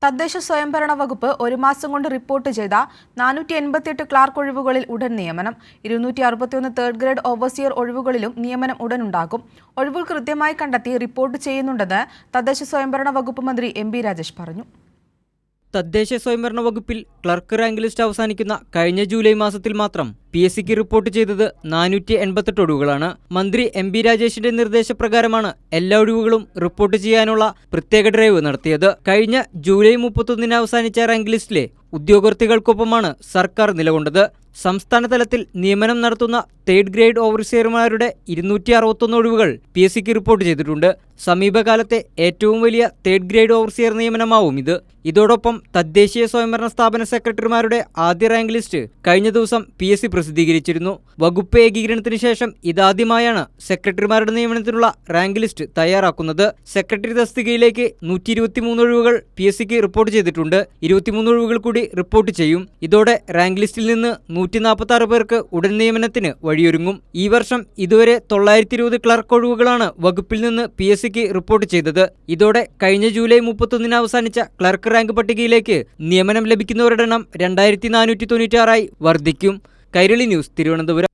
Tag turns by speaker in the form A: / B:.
A: തദ്ദേശ സ്വയംഭരണ വകുപ്പ് ഒരു മാസം കൊണ്ട് റിപ്പോർട്ട് ചെയ്ത 488 ക്ലാർക്ക് ഒഴിവുകളിൽ ഉടൻ നിയമനം. 261 തേർഡ് ഗ്രേഡ് ഓവർസിയർ ഒഴിവുകളിലും നിയമനം ഉടനുണ്ടാകും. ഒഴിവുകൾ കൃത്യമായി കണ്ടെത്തി റിപ്പോർട്ട് ചെയ്യുന്നുണ്ടെന്ന് തദ്ദേശ സ്വയംഭരണ വകുപ്പ് മന്ത്രി എം.ബി. രാജേഷ് പറഞ്ഞു.
B: തദ്ദേശ സ്വയംഭരണ വകുപ്പിൽ ക്ലർക്ക് റാങ്ക് ലിസ്റ്റ് അവസാനിക്കുന്ന കഴിഞ്ഞ ജൂലൈ മാസത്തിൽ മാത്രം PSCക്ക് റിപ്പോർട്ട് ചെയ്തത് 488 ഒഴിവുകളാണ്. മന്ത്രി എം.ബി. രാജേഷിന്റെ നിർദ്ദേശപ്രകാരമാണ് എല്ലാ ഒഴിവുകളും റിപ്പോർട്ട് ചെയ്യാനുള്ള പ്രത്യേക ഡ്രൈവ് നടത്തിയത്. കഴിഞ്ഞ ജൂലൈ 31 അവസാനിച്ച റാങ്ക് ലിസ്റ്റിലെ ഉദ്യോഗാർത്ഥികൾക്കൊപ്പമാണ് സർക്കാർ നിലകൊണ്ടത്. സംസ്ഥാന തലത്തിൽ നിയമനം നടത്തുന്ന തേർഡ് ഗ്രേഡ് ഓവർസിയർമാരുടെ 261 ഒഴിവുകൾ PSCക്ക് റിപ്പോർട്ട് ചെയ്തിട്ടുണ്ട്. സമീപകാലത്തെ ഏറ്റവും വലിയ തേർഡ് ഗ്രേഡ് ഓവർസിയർ നിയമനമാവും ഇത്. ഇതോടൊപ്പം തദ്ദേശീയ സ്വയംഭരണ സ്ഥാപന സെക്രട്ടറിമാരുടെ ആദ്യ റാങ്ക് ലിസ്റ്റ് കഴിഞ്ഞ ദിവസം PSC പ്രസിദ്ധീകരിച്ചിരുന്നു. വകുപ്പ് ഏകീകരണത്തിന് ശേഷം ഇതാദ്യമായാണ് സെക്രട്ടറിമാരുടെ നിയമനത്തിനുള്ള റാങ്ക് ലിസ്റ്റ് തയ്യാറാക്കുന്നത്. സെക്രട്ടറി തസ്തികയിലേക്ക് 123 ഒഴിവുകൾ PSCക്ക് റിപ്പോർട്ട് ചെയ്തിട്ടുണ്ട്. 23 ഒഴിവുകൾ കൂടി റിപ്പോർട്ട് ചെയ്യും. ഇതോടെ റാങ്ക് ലിസ്റ്റിൽ നിന്ന് 146 പേർക്ക് ഉടൻ നിയമനത്തിന് വഴിയൊരുങ്ങും. ഈ വർഷം ഇതുവരെ 920 ക്ലർക്ക് ഒഴിവുകളാണ് വകുപ്പിൽ നിന്ന് PSCക്ക് റിപ്പോർട്ട് ചെയ്തത്. ഇതോടെ കഴിഞ്ഞ ജൂലൈ 31 അവസാനിച്ച ക്ലർക്ക് റാങ്ക് പട്ടികയിലേക്ക് നിയമനം ലഭിക്കുന്നവരുടെ എണ്ണം 2496 വർദ്ധിക്കും. കൈരളി ന്യൂസ്, തിരുവനന്തപുരം.